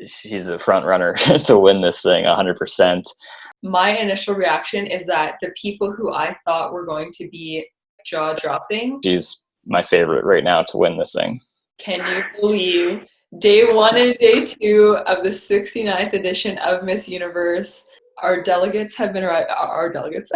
she's a front runner to win this thing 100%. My initial reaction is that the people who I thought were going to be jaw-dropping. She's my favorite right now to win this thing. Can you believe day 1 and day 2 of the 69th edition of Miss Universe? Our delegates have been our delegates.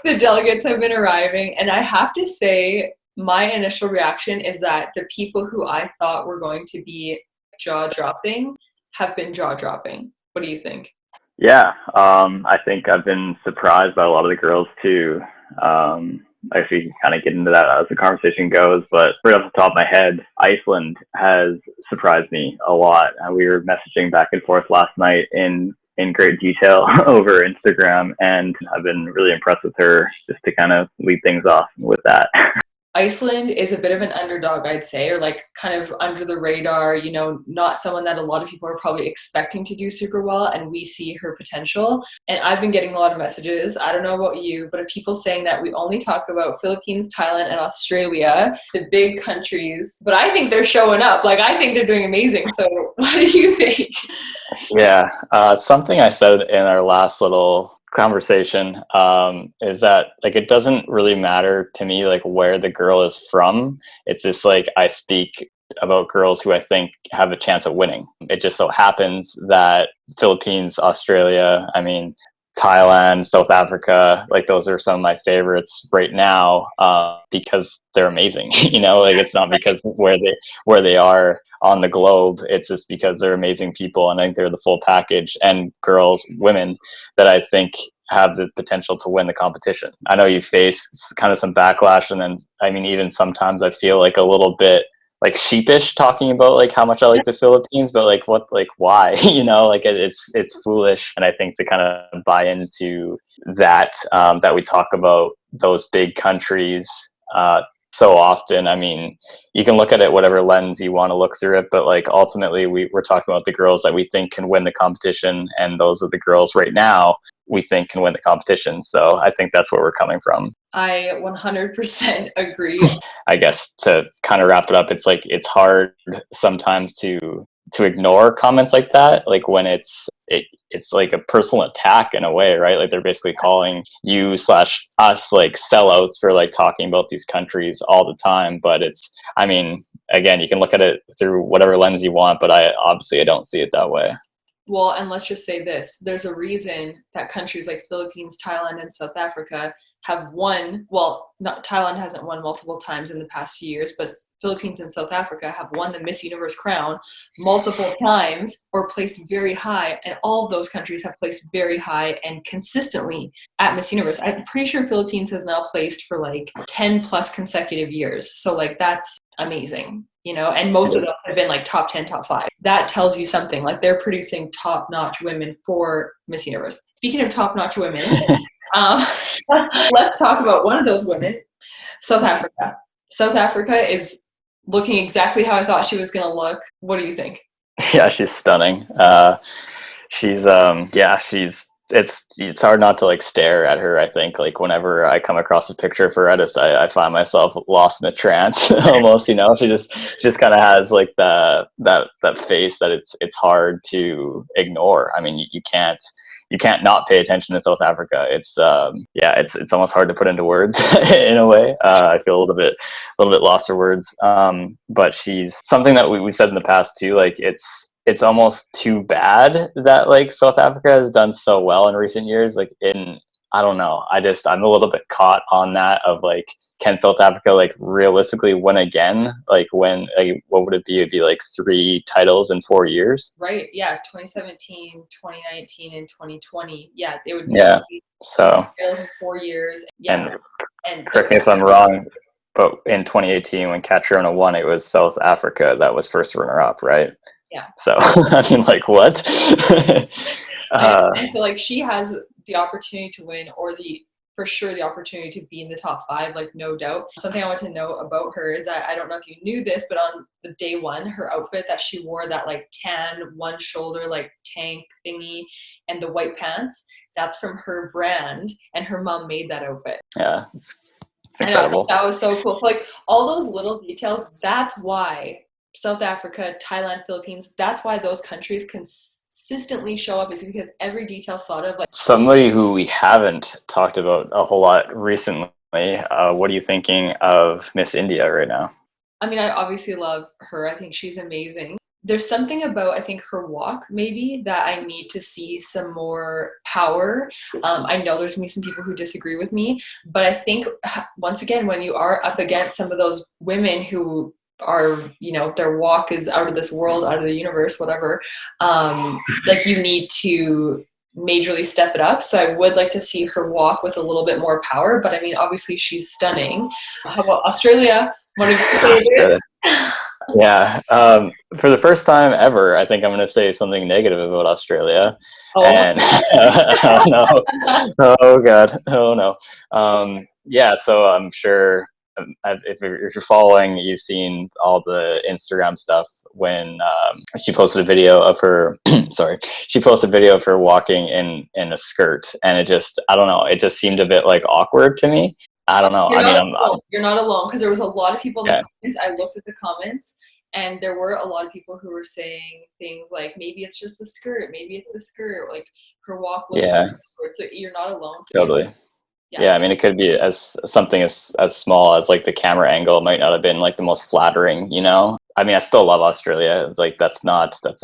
The delegates have been arriving, and I have to say, my initial reaction is that the people who I thought were going to be jaw-dropping have been jaw-dropping. What do you think? Yeah, I think I've been surprised by a lot of the girls too. I think we can kind of get into that as the conversation goes, but right off the top of my head, Iceland has surprised me a lot. We were messaging back and forth last night in great detail over Instagram, and I've been really impressed with her, just to kind of lead things off with that. Iceland is a bit of an underdog, I'd say, or like kind of under the radar, you know, not someone that a lot of people are probably expecting to do super well, and we see her potential. And I've been getting a lot of messages, I don't know about you, but of people saying that we only talk about Philippines, Thailand, and Australia, the big countries, but I think they're showing up. Like, I think they're doing amazing. So what do you think? Yeah, something I said in our last little conversation is that, like, it doesn't really matter to me like where the girl is from. It's just like I speak about girls who I think have a chance of winning. It just so happens that Philippines, Australia, I mean Thailand, South Africa, like those are some of my favorites right now, because they're amazing. You know, like it's not because where they are on the globe. It's just because they're amazing people, and I think they're the full package, and girls, women that I think have the potential to win the competition. I know you face kind of some backlash, and then I mean even sometimes I feel like a little bit like sheepish talking about like how much I like the Philippines, but like what, like why, you know, like it's foolish. And I think to kind of buy into that, that we talk about those big countries so often. I mean, you can look at it whatever lens you want to look through it, but like ultimately we're talking about the girls that we think can win the competition, and those are the girls right now we think can win the competition. So I think that's where we're coming from. I 100% agree. I guess to kind of wrap it up, it's like it's hard sometimes to ignore comments like that, like when it's like a personal attack in a way, right? Like they're basically calling you slash us like sellouts for like talking about these countries all the time. But it's, I mean, again, you can look at it through whatever lens you want, but I don't see it that way. Well, and let's just say this. There's a reason that countries like Philippines, Thailand, and South Africa have won. Well, not Thailand hasn't won multiple times in the past few years, but Philippines and South Africa have won the Miss Universe crown multiple times or placed very high. And all of those countries have placed very high and consistently at Miss Universe. I'm pretty sure Philippines has now placed for like 10 plus consecutive years. So like that's amazing. You know, and most of those have been like top 10, top 5. That tells you something. Like they're producing top-notch women for Miss Universe. Speaking of top-notch women, let's talk about one of those women, South Africa. South Africa is looking exactly how I thought she was going to look. What do you think? Yeah, she's stunning. She's it's hard not to like stare at her. I think like whenever I come across a picture of her, I find myself lost in a trance almost. You know, she just kind of has like that face that it's hard to ignore. I mean, you can't not pay attention to South Africa. It's it's almost hard to put into words in a way. I feel a little bit lost for words. But she's something that we said in the past too. Like it's almost too bad that like South Africa has done so well in recent years. Like I don't know. I'm a little bit caught on that of like, can South Africa like realistically win again? Like when, like, what would it be? It'd be like 3 titles in 4 years. Right. Yeah. 2017, 2019, and 2020. Yeah. They would be so titles in 4 years. Yeah. And correct me if I'm wrong, but in 2018 when Catriona won, it was South Africa that was first runner up, right? Yeah. So I mean, like what? And so like she has the opportunity to win, or for sure the opportunity to be in the top 5, like no doubt. Something I want to know about her is that I don't know if you knew this, but on the day 1, her outfit that she wore, that like tan one shoulder like tank thingy and the white pants, that's from her brand, and her mom made that outfit. Yeah, it's incredible. That was so cool. So like all those little details, that's why South Africa, Thailand, Philippines. That's why those countries consistently show up, is because every detail's thought of. Like, somebody who we haven't talked about a whole lot recently. What are you thinking of Miss India right now? I mean, I obviously love her. I think she's amazing. There's something about, I think, her walk maybe that I need to see some more power. I know there's gonna be some people who disagree with me, but I think once again, when you are up against some of those women who are, you know, their walk is out of this world, out of the universe, whatever, like you need to majorly step it up. So I would like to see her walk with a little bit more power, but I mean, obviously she's stunning. How about Australia? One of your Australia. favorites? Yeah. For the first time ever, I think I'm going to say something negative about Australia. Oh, And oh no, oh god, oh no. Yeah. So I'm sure if you're following, you've seen all the Instagram stuff when she posted a video of her. Sorry, she posted a video of her walking in a skirt, and it just, I don't know, it just seemed a bit like awkward to me. I don't know. you're I mean, not I'm alone. You're not alone, because there was a lot of people in the yeah, comments. I looked at the comments, and there were a lot of people who were saying things like, maybe it's just the skirt, maybe it's the skirt, like her walk looks yeah, awkward. So you're not alone for sure. totally. Yeah. Yeah, I mean, it could be as something as small as like the camera angle might not have been like the most flattering, you know? I mean, I still love Australia. It's like that's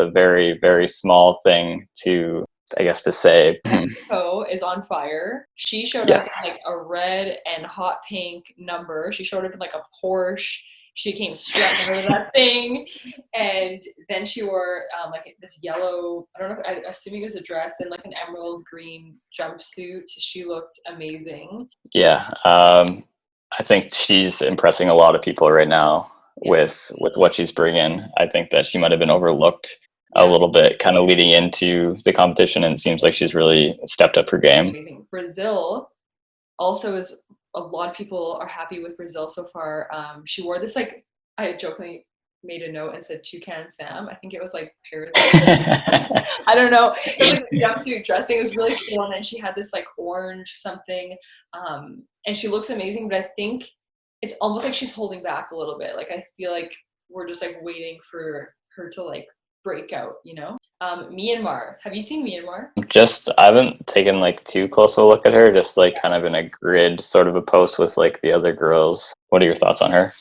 a very, very small thing to, I guess, to say. Mexico is on fire. She showed up Yes. in like a red and hot pink number. She showed up in like a Porsche. She came strutting out of that thing, and then she wore like this yellow. I don't know. I'm assuming it was a dress and like an emerald green jumpsuit. She looked amazing. Yeah. I think she's impressing a lot of people right now Yeah. with what she's bringing. I think that she might have been overlooked a Yeah. little bit kind of leading into the competition, and it seems like she's really stepped up her game. Amazing. Brazil also is, a lot of people are happy with Brazil so far. She wore this, like, I jokingly made a note and said Toucan Sam. I think it was like parrots. I don't know. It was like a jumpsuit dressing. It was really cool. And then she had this like orange something. And she looks amazing, but I think it's almost like she's holding back a little bit. Like I feel like we're just like waiting for her to like break out, you know? Myanmar. Have you seen Myanmar? Just, I haven't taken like too close a look at her, just like kind of in a grid sort of a post with like the other girls. What are your thoughts on her?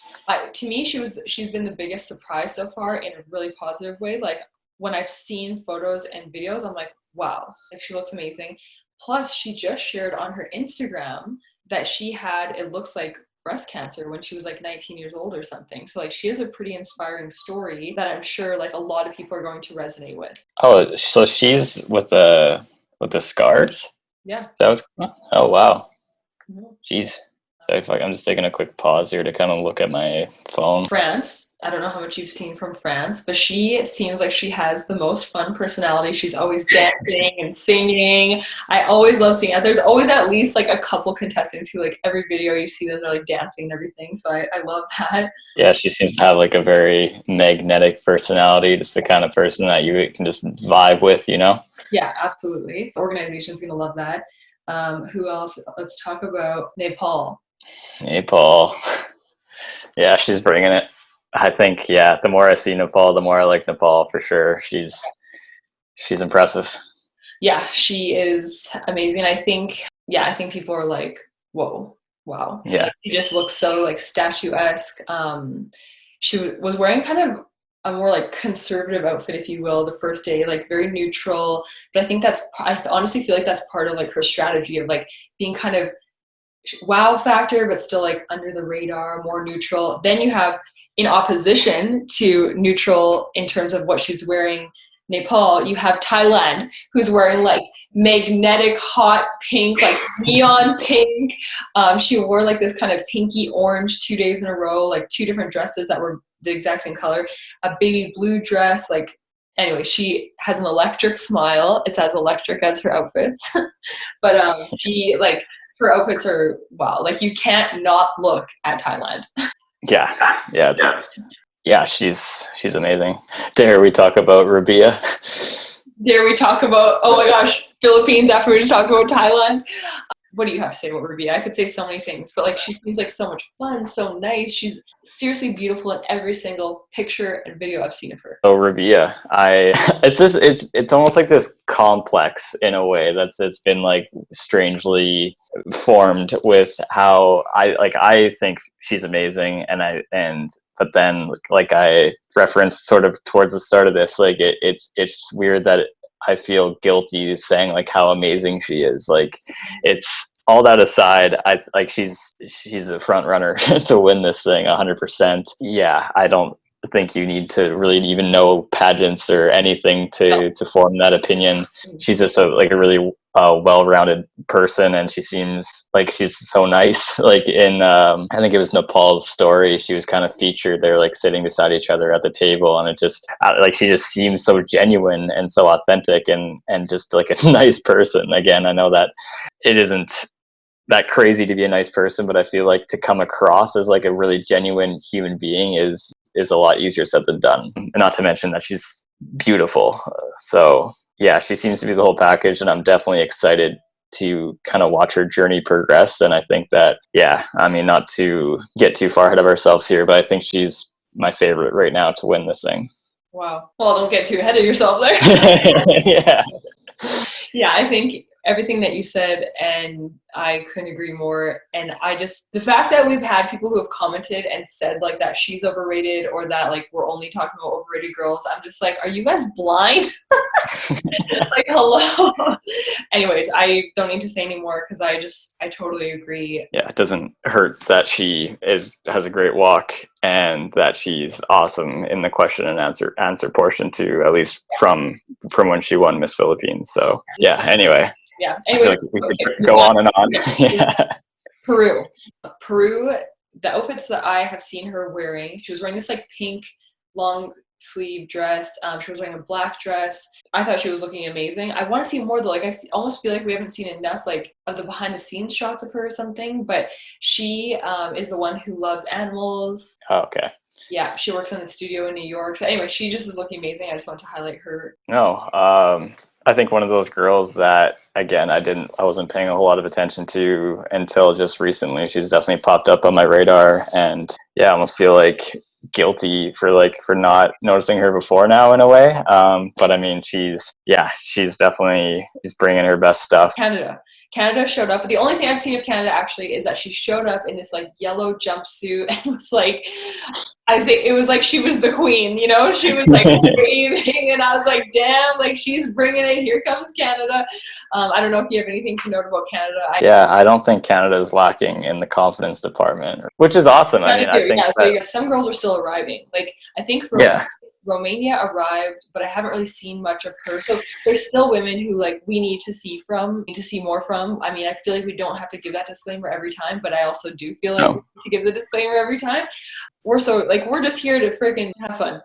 To me, she's been the biggest surprise so far in a really positive way. Like when I've seen photos and videos, I'm like, wow, like she looks amazing. Plus, she just shared on her Instagram that she had, it looks like, breast cancer when she was like 19 years old or something. So like she has a pretty inspiring story that I'm sure like a lot of people are going to resonate with. Oh, so she's with the scars? Yeah. That was, oh wow. Mhm. Jeez. So if I'm just taking a quick pause here to kind of look at my phone. France. I don't know how much you've seen from France, but she seems like she has the most fun personality. She's always dancing and singing. I always love seeing it. There's always at least like a couple contestants who, like, every video you see them, they're like dancing and everything. So I love that. Yeah, she seems to have like a very magnetic personality, just the kind of person that you can just vibe with, you know? Yeah, absolutely. The organization's gonna love that. Who else? Let's talk about Nepal. Nepal. Yeah, she's bringing it. I think, yeah, the more I see Nepal, the more I like Nepal for sure. She's impressive. Yeah, she is amazing. I think people are like, whoa, wow. Yeah. Like, she just looks so like statuesque. She was wearing kind of a more like conservative outfit, if you will, the first day, like very neutral. But I think I honestly feel like that's part of like her strategy of like being kind of wow factor, but still like under the radar, more neutral. Then you have, in opposition to neutral in terms of what she's wearing, Nepal, you have Thailand, who's wearing like magnetic hot pink, like neon pink. She wore like this kind of pinky orange 2 days in a row, like two different dresses that were the exact same color, a baby blue dress. Like, anyway, she has an electric smile. It's as electric as her outfits. But she like, her outfits are wow. Like you can't not look at Thailand. Yeah. Yeah. Yeah, she's amazing. Dare we talk about Rabia? Dare we talk about, oh my gosh, Philippines after we just talked about Thailand? what do you have to say about Ruby? I could say so many things, but like she seems like so much fun, so nice. She's seriously beautiful in every single picture and video I've seen of her. Oh, Rabia, it's almost like this complex in a way it's been like strangely formed with how I think she's amazing, and but then like I referenced sort of towards the start of this, like it's weird that I feel guilty saying like how amazing she is. Like it's all that aside, I like she's a front runner to win this thing 100%. Yeah, I don't think you need to really even know pageants or anything to form that opinion. She's just a really well-rounded person, and she seems like she's so nice. Like in I think it was Nepal's story, she was kind of featured. They're like sitting beside each other at the table, and it just like she just seems so genuine and so authentic, and just like a nice person. Again, I know that it isn't that crazy to be a nice person, but I feel like to come across as like a really genuine human being is a lot easier said than done. And not to mention that she's beautiful. So yeah, she seems to be the whole package, and I'm definitely excited to kind of watch her journey progress. And I think that, yeah, I mean, not to get too far ahead of ourselves here, but I think she's my favorite right now to win this thing. Wow. Well, don't get too ahead of yourself there. Yeah. Yeah, I think everything that you said, and I couldn't agree more. And the fact that we've had people who have commented and said like that she's overrated, or that like we're only talking about overrated girls, I'm just like, are you guys blind? Like, hello. Anyways, I don't need to say anymore because I totally agree. Yeah, it doesn't hurt that she has a great walk, and that she's awesome in the question and answer portion too, at least from when she won Miss Philippines. So yeah, anyway. Yeah. I feel Anyways, like we could go on and on. Yeah. Peru, the outfits that I have seen her wearing, she was wearing this like pink long sleeve dress. She was wearing a black dress. I thought she was looking amazing. I want to see more though. Like almost feel like we haven't seen enough like of the behind the scenes shots of her or something. But she is the one who loves animals. Oh, okay. Yeah, she works in the studio in New York. So anyway, she just is looking amazing. I just want to highlight her. No, I think one of those girls that, again, I wasn't paying a whole lot of attention to until just recently. She's definitely popped up on my radar, and yeah, I almost feel like guilty for not noticing her before now in a way. But I mean, she's bringing her best stuff. Canada showed up. But the only thing I've seen of Canada actually is that she showed up in this like yellow jumpsuit and was like, I think it was like she was the queen, you know? She was like waving, and I was like, damn, like she's bringing it. Here comes Canada. I don't know if you have anything to note about Canada. I don't think Canada is lacking in the confidence department, which is awesome. I mean, I think so some girls are still arriving. Like I think Romania arrived, but I haven't really seen much of her. So there's still women who like we need to see more from. I mean, I feel like we don't have to give that disclaimer every time, but I also do feel like we need to give the disclaimer every time. We're just here to freaking have fun.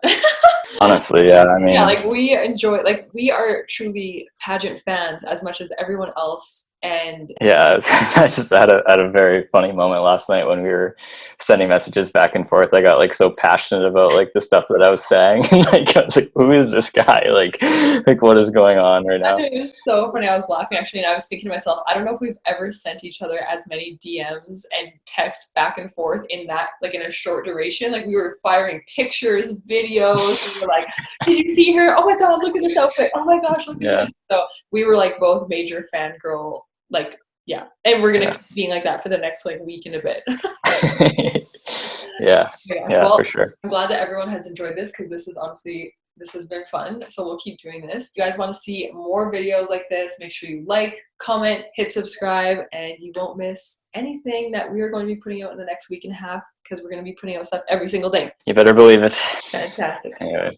Honestly, yeah. I mean, yeah, like we enjoy, like we are truly pageant fans as much as everyone else. And yeah, I just had a very funny moment last night when we were sending messages back and forth. I got like so passionate about like the stuff that I was saying. Like I was like, who is this guy? Like what is going on right now? It was so funny. I was laughing actually, and I was thinking to myself, I don't know if we've ever sent each other as many DMs and texts back and forth in a short duration. Like we were firing pictures, videos. We were like, did you see her? Oh my god, look at this outfit. Oh my gosh, look at this. So we were like both major fangirl. Like, yeah. And we're going to keep being like that for the next like week and a bit. Yeah, well, for sure. I'm glad that everyone has enjoyed this because this has been fun. So we'll keep doing this. If you guys want to see more videos like this, make sure you like, comment, hit subscribe, and you won't miss anything that we are going to be putting out in the next week and a half because we're going to be putting out stuff every single day. You better believe it. Fantastic. Anyway.